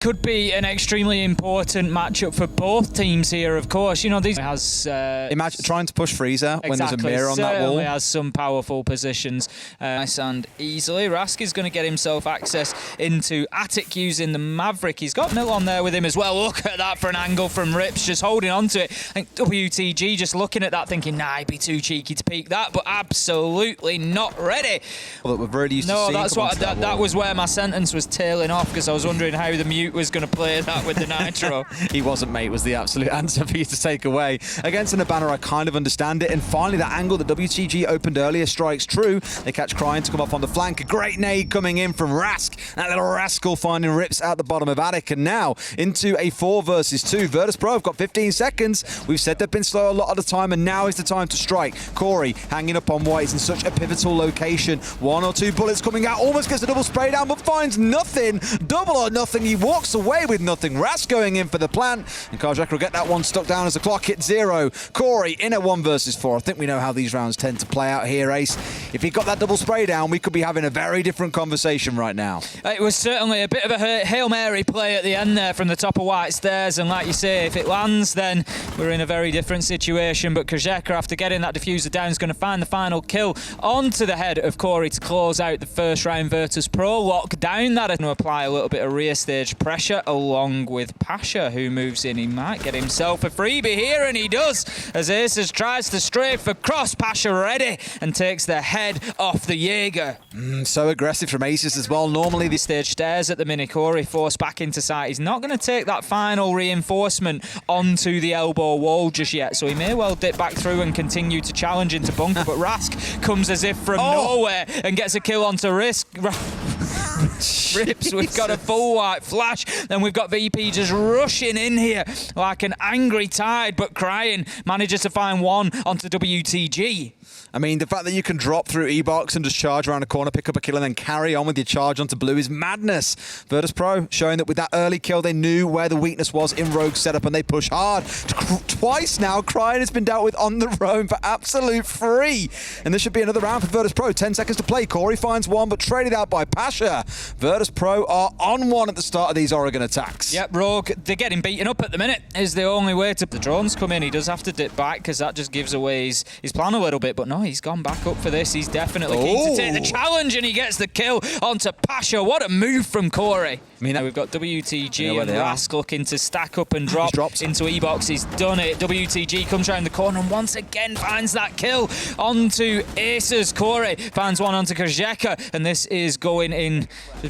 Could be an extremely important matchup for both teams here, of course. You know, these has... Imagine trying to push Freezer when there's a mirror on that wall. Certainly has some powerful positions. Nice and easily. Rask is going to get himself access into Attic using the Maverick. He's got Mill on there with him as well. Look at that for an angle from Rips, just holding on to it. I think WTG just looking at that thinking, nah, he'd be too cheeky to peek that, but absolutely not ready. Well, we're really used to seeing that's what that was where my sentence was tailing off, because I was wondering how the mute was going to play that with the Nitro. He wasn't, mate, was the absolute answer for you to take away. Against an Banner, I kind of understand it. And finally, that angle that WTG opened earlier strikes true. They catch Crying to come up on the flank. A great nade coming in from Rask. That little rascal finding Rips out the bottom of Attic. And now into a 4 versus 2. Virtus.pro have got 15 seconds. We've said they've been slow a lot of the time, and now is the time to strike. Corey hanging up on White. He's in such a pivotal location. 1 or 2 bullets coming out. Almost gets a double spray down, but finds nothing. Double or nothing. He walks away with nothing. Rask going in for the plant, and Karjek will get that one stuck down as the clock hits 0. Corey in a 1 versus 4. I think we know how these rounds tend to play out here, Ace. If he got that double spray down, we could be having a very different conversation right now. It was certainly a bit of a Hail Mary play at the end there from the top of White Stairs, and like you say, if it lands, then we're in a very different situation. But Karjek, after getting that diffuser down, is going to find the final kill onto the head of Corey to close out the first round. Virtus.pro lock down that, and apply a little bit of rear stage pressure along with Pasha, who moves in. He might get himself a freebie here, and he does, as Aces tries to strafe across. Pasha ready and takes the head off the Jaeger. So aggressive from Aces as well. Normally the stage stairs at the minute. Corey forced back into sight. He's not going to take that final reinforcement onto the elbow wall just yet, so he may well dip back through and continue to challenge into bunker. But Rask comes as if from nowhere and gets a kill onto Risk. Rips, we've got a full White flash, then we've got VP just rushing in here like an angry tide, but Crying manages to find one onto WTG. I mean, the fact that you can drop through E-Box and just charge around a corner, pick up a kill, and then carry on with your charge onto Blue is madness. Virtus.pro showing that with that early kill, they knew where the weakness was in Rogue's setup, and they push hard. Twice now, Crying has been dealt with on the roam for absolute free. And this should be another round for Virtus.pro. 10 seconds to play. Corey finds one, but traded out by Pasha. Virtus.pro are on one at the start of these Oregon attacks. Yep, Rogue, they're getting beaten up at the minute, is the only way to... The drones come in, he does have to dip back, because that just gives away his plan a little bit, but no, he's gone back up for this. He's definitely keen to take the challenge, and he gets the kill onto Pasha. What a move from Corey. I mean, we've got WTG and Rask looking to stack up and drop into E-Box. He's done it. WTG comes around the corner and once again finds that kill onto Aces. Corey finds one onto Karjeka, and this is going in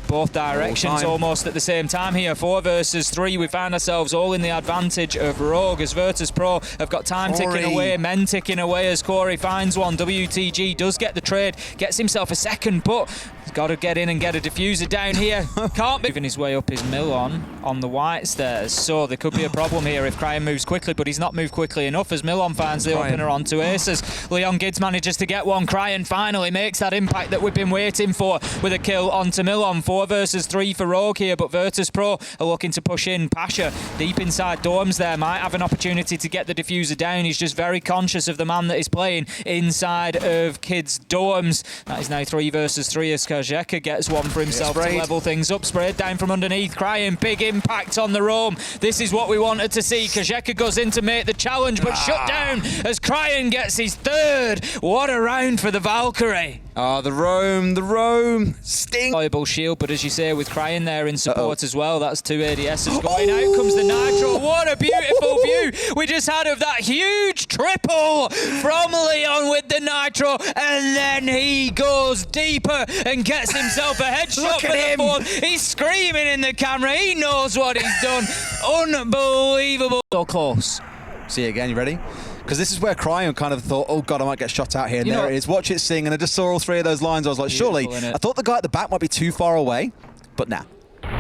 both directions almost at the same time here. 4 versus 3. We find ourselves all in the advantage of Rogue, as Virtus.pro have got time ticking away, men ticking away as Corey finds one. WTG does get the trade, gets himself a second, but he's got to get in and get a diffuser down here. Can't be moving his way up his mill on the White Stairs, so there could be a problem here if Crying moves quickly, but he's not moved quickly enough as Millon finds the opener onto Aces. Leon Gids manages to get one. Crying finally makes that impact that we've been waiting for with a kill onto Millon. 4 versus 3 for Rogue here, but Virtus.pro are looking to push in. Pasha deep inside dorms there, might have an opportunity to get the diffuser down. He's just very conscious of the man that is playing inside of Kids' dorms. That is now 3 versus 3 as Karjeka gets one for himself to level things up. Sprayed down from underneath. Crying, big impact on the roam. This is what we wanted to see. Karjeka goes in to make the challenge, but shut down as Crying gets his 3rd. What a round for the Valkyrie. The roam, sting. Valuable shield, but as you say, with Crying there in support as well, that's 2 ADSs going. Out comes the Nitro. What a beautiful view we just had of that huge triple from Leon with the Nitro, and then he goes deeper and gets himself a headshot for the 4th. He's screaming in the camera. He knows what he's done. Unbelievable. So close. See it again, you ready? Because this is where Crying kind of thought, oh God, I might get shot out here. And there it is. Watch it sing. And I just saw all 3 of those lines. I was like, surely, I thought the guy at the back might be too far away, but nah.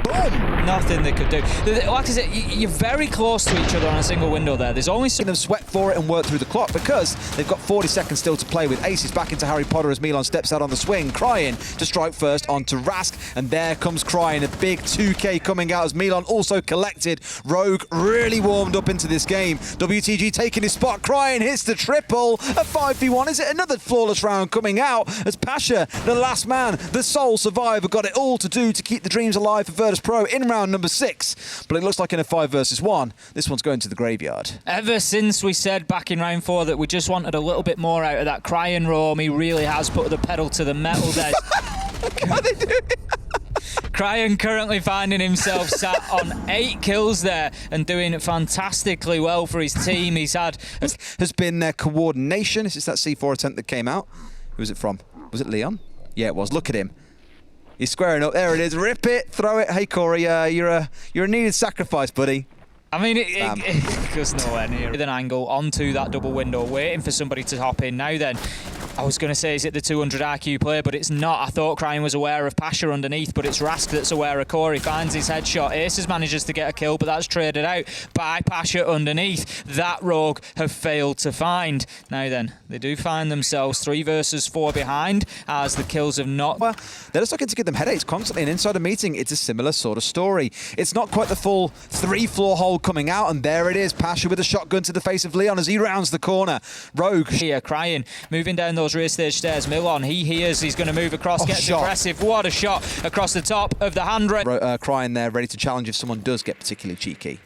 Boom! Nothing they could do. Like I said, you're very close to each other on a single window there. There's only some... Them sweat for it and work through the clock because they've got 40 seconds still to play with. Aces back into Harry Potter as Milan steps out on the swing. Crying to strike first onto Rask, and there comes Crying. A big 2K coming out as Milan also collected. Rogue really warmed up into this game. WTG taking his spot. Crying hits the triple. A 5v1. Is it another flawless round coming out as Pasha, the last man, the sole survivor, got it all to do to keep the dreams alive for Virtus.pro in round number 6. But it looks like in a 5 versus 1, this one's going to the graveyard. Ever since we said back in round 4 that we just wanted a little bit more out of that Crying roam, he really has put the pedal to the metal there. How are they doing? Crying currently finding himself sat on 8 kills there and doing fantastically well for his team. He's had... has been their coordination. Is this that C4 attempt that came out? Who was it from? Was it Leon? Yeah, it was. Look at him. He's squaring up. There it is. Rip it. Throw it. Hey, Corey, you're a needed sacrifice, buddy. I mean, it goes nowhere near. With an angle onto that double window, waiting for somebody to hop in. Now then, I was going to say, is it the 200 IQ play? But it's not. I thought Crying was aware of Pasha underneath, but it's Rask that's aware of Corey. Finds his headshot. Aces manages to get a kill, but that's traded out by Pasha underneath. That Rogue have failed to find. Now then, they do find themselves 3 versus 4 behind, as the kills have not... Well, they're just looking to give them headaches constantly, and inside a meeting, it's a similar sort of story. It's not quite the full 3-floor hole coming out, and there it is. Pasha with a shotgun to the face of Leon as he rounds the corner. Rogue here, Crying, moving down those rear stage stairs. Milon, he hears he's going to move across, gets aggressive. What a shot across the top of the handrail. Crying there, ready to challenge if someone does get particularly cheeky.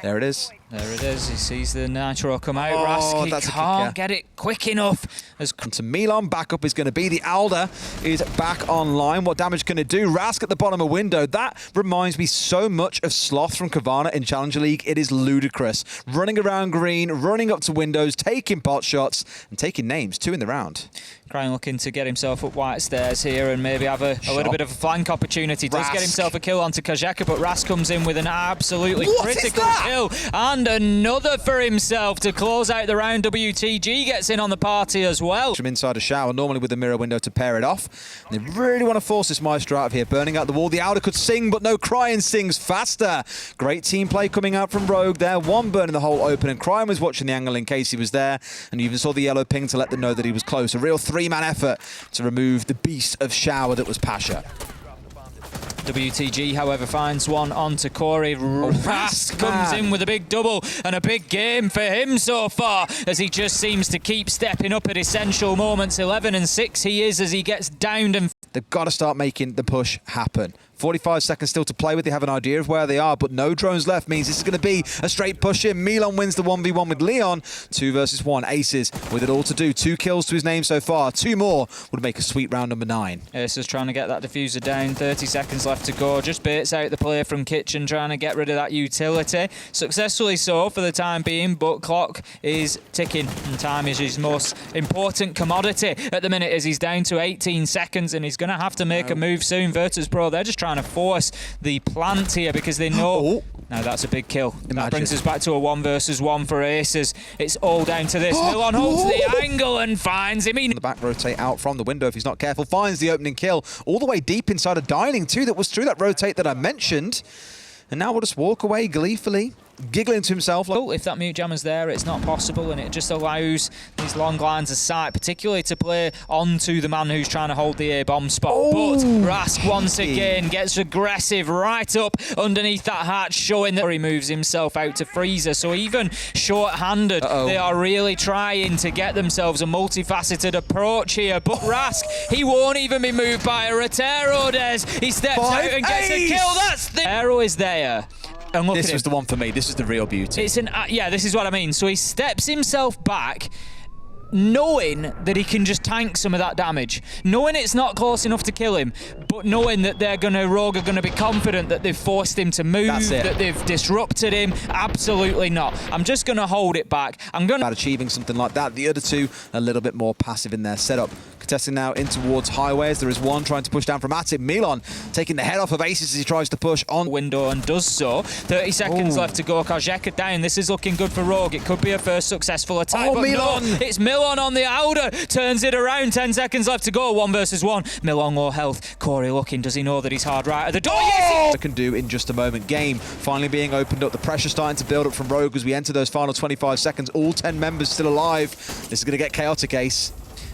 There it is. There it is. He sees the Nitro come out. Rask, he can't get it quick enough. As to Milan, backup is going to be the Alder is back online. What damage can it do? Rask at the bottom of window. That reminds me so much of Sloth from Kavana in Challenger League. It is ludicrous. Running around green, running up to windows, taking pot shots, and taking names. 2 in the round. Crying looking to get himself up white stairs here and maybe have a little bit of a flank opportunity. Does get himself a kill onto Kajeka, but Rask comes in with an absolutely critical kill. And another for himself to close out the round. WTG gets in on the party as well. From inside a shower, normally with the mirror window to pair it off. And they really want to force this Maestro out of here, burning out the wall. The Outer could sing, but no, Crying sings faster. Great team play coming out from Rogue there. One burning the hole open, and Crying was watching the angle in case he was there. And you even saw the yellow ping to let them know that he was close. A real 3-man effort to remove the beast of shower that was Pasha. WTG, however, finds one onto Corey. Rask comes in with a big double and a big game for him so far, as he just seems to keep stepping up at essential moments. 11 and 6 he is as he gets downed. And they've got to start making the push happen. 45 seconds still to play with. They have an idea of where they are, but no drones left means this is going to be a straight push in. Milan wins the 1v1 with Leon. 2 versus 1. Aces with it all to do. 2 kills to his name so far. 2 more would make a sweet round number 9. Aces trying to get that diffuser down. 30 seconds left to go. Just baits out the play from Kitchen, trying to get rid of that utility. Successfully so for the time being, but clock is ticking, and time is his most important commodity at the minute, as he's down to 18 seconds, and he's going to have to make a move soon. Virtus.pro, they're just trying to force the plant here because they know... Now that's a big kill. That brings us back to a 1 versus 1 for Aces. It's all down to this. Milan holds the angle and finds him. The back rotate out from the window if he's not careful. Finds the opening kill all the way deep inside a dining too. That was through that rotate that I mentioned. And now we'll just walk away gleefully, giggling to himself. Like, if that mute jammer's there, it's not possible, and it just allows these long lines of sight, particularly to play onto the man who's trying to hold the A-bomb spot. But Rask once again gets aggressive right up underneath that hatch, showing that he moves himself out to Freezer. So even short-handed, they are really trying to get themselves a multifaceted approach here. But Rask, he won't even be moved by a Rotero, Des. He steps out and gets a kill. That's the arrow is there. And look, this was the one for me. This is the real beauty. It's an yeah, this is what I mean. So he steps himself back, knowing that he can just tank some of that damage, knowing it's not close enough to kill him, but knowing that Rogue are going to be confident that they've forced him to move, that they've disrupted him. Absolutely not. I'm just going to hold it back. I'm going to... About achieving something like that. The other two a little bit more passive in their setup. Contesting now in towards highways. There is one trying to push down from Atip. Milan taking the head off of Aces as he tries to push on window and does so. 30 seconds left to go. Kajeka down. This is looking good for Rogue. It could be a first successful attack. But Milan! No, it's Milan on the outer. Turns it around. 10 seconds left to go. 1 versus 1. Milan low health. Corey looking. Does he know that he's hard right at the door? Yes! Can do in just a moment. Game finally being opened up. The pressure starting to build up from Rogue as we enter those final 25 seconds. All 10 members still alive. This is going to get chaotic, Ace.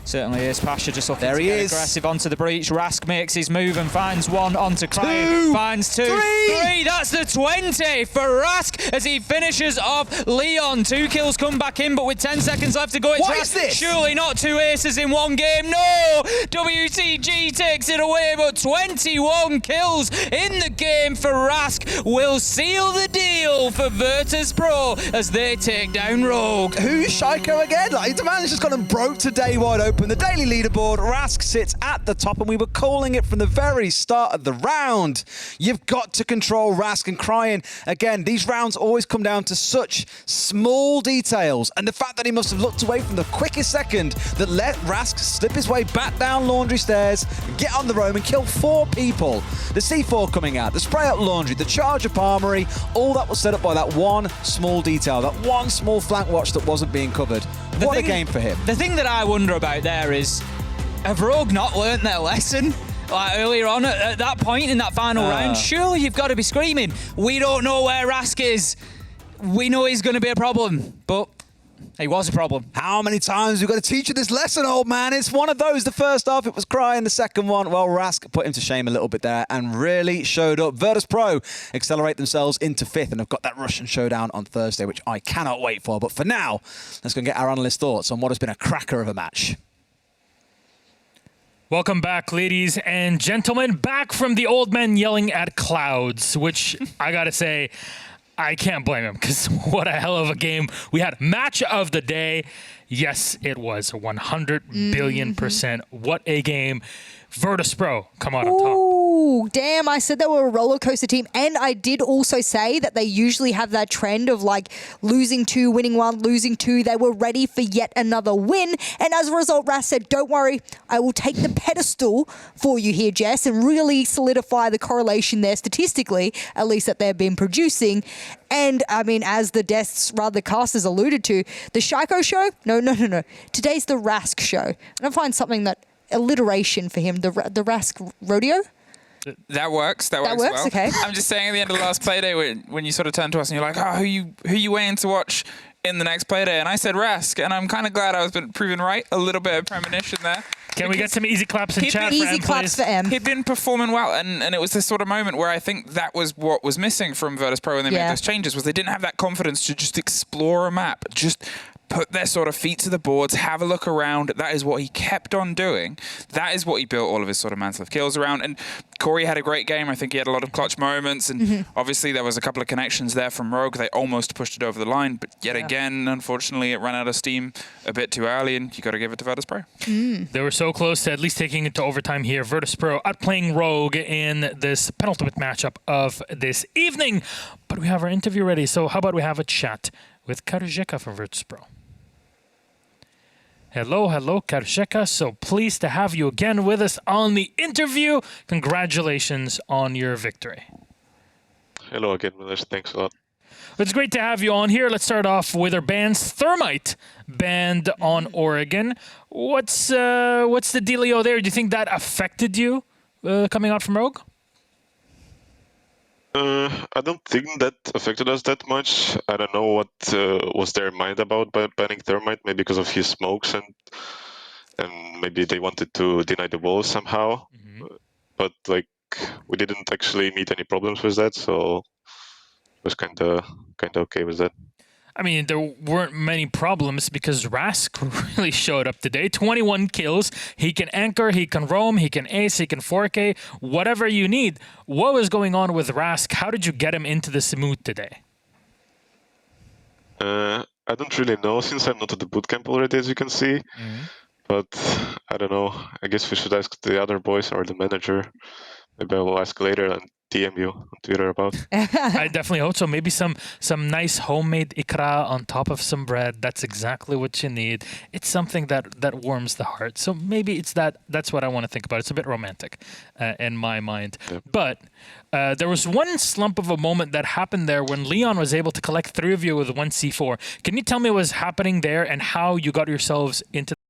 Certainly is. Pasha just looking there to he get is. aggressive onto the breach. Rask makes his move and finds one onto Cryan. Finds two. Three. That's the 20 for Rask as he finishes off Leon. 2 kills come back in, but with 10 seconds left to go, it's What Rask. is this? Surely not 2 aces in one game. No! WTG takes it away, but 21 kills in the game for Rask will seal the deal for Virtus.pro as they take down Rogue. Who's Shaiko again? Like, the man's just gone and broke today wide open. The daily leaderboard, Rask sits at the top, and we were calling it from the very start of the round. You've got to control Rask and Cryan. Again, these rounds always come down to such small details, and the fact that he must have looked away from the quickest second that let Rask slip his way back down Laundry Stairs, get on the roam and kill 4 people. The C4 coming out, the spray up Laundry, the charge up Armory, all that was set up by that one small detail, that one small flank watch that wasn't being covered. What a game for him. The thing that I wonder about there is, have Rogue not learnt their lesson? Like earlier on at that point in that final round, surely you've got to be screaming, we don't know where Rask is. We know he's going to be a problem, but he was a problem. How many times we've got to teach you this lesson, old man? It's one of those. The first half, it was Cryan. The second one, well, Rask put him to shame a little bit there and really showed up. Virtus.pro accelerate themselves into 5th and have got that Russian showdown on Thursday, which I cannot wait for. But for now, let's go and get our analyst thoughts on what has been a cracker of a match. Welcome back, ladies and gentlemen. Back from the old man yelling at clouds, which I got to say, I can't blame him because what a hell of a game. We had match of the day. Yes, it was 100 billion %. What a game. Virtus.pro come out on top. Ooh, damn, I said they were a roller coaster team. And I did also say that they usually have that trend of like losing 2, winning 1, losing 2. They were ready for yet another win. And as a result, Ras said, don't worry, I will take the pedestal for you here, Jess, and really solidify the correlation there statistically, at least that they've been producing. And, I mean, as the deaths, rather casters alluded to, the Shaiko show? No. Today's the Rask show. And I find something that alliteration for him, the Rask rodeo. That works. That works well. Okay. I'm just saying at the end of the last Playday when you sort of turned to us and you're like, oh, who you waiting to watch in the next Playday? And I said Rask, and I'm kind of glad I was proven right. A little bit of premonition there. Can we get some easy claps in chat for Easy M, claps please? for M. He'd been performing well, and it was this sort of moment where I think that was what was missing from Virtus.pro when they made those changes, was they didn't have that confidence to just explore a map, just put their sort of feet to the boards, have a look around. That is what he kept on doing. That is what he built all of his sort of mantle of kills around. And Corey had a great game. I think he had a lot of clutch moments. And obviously there was a couple of connections there from Rogue. They almost pushed it over the line. But yet again, unfortunately, it ran out of steam a bit too early. And you got to give it to Virtus.pro. They were so close to at least taking it to overtime here. Virtus.pro outplaying Rogue in this penultimate matchup of this evening. But we have our interview ready. So how about we have a chat with Karužeka from Virtus.pro. Hello, Karužeka. So pleased to have you again with us on the interview. Congratulations on your victory. Hello again, Milesh. Thanks a lot. It's great to have you on here. Let's start off with our band's Thermite banned on Oregon. What's the dealio there? Do you think that affected you coming out from Rogue? I don't think that affected us that much. I don't know what was their mind about banning Thermite, maybe because of his smokes and maybe they wanted to deny the wall somehow. But like we didn't actually meet any problems with that, so it was kind of okay with that. I mean, there weren't many problems because Rask really showed up today. 21 kills. He can anchor, he can roam, he can ace, he can 4K, whatever you need. What was going on with Rask? How did you get him into this mood today? I don't really know since I'm not at the bootcamp already, as you can see. But I don't know. I guess we should ask the other boys or the manager. Maybe I will ask later and DM you on Twitter about. I definitely hope so. Maybe some nice homemade ikra on top of some bread. That's exactly what you need. It's something that warms the heart. So maybe it's that's what I want to think about. It's a bit romantic in my mind. Yep. But there was one slump of a moment that happened there when Leon was able to collect 3 of you with 1 C4. Can you tell me what was happening there and how you got yourselves into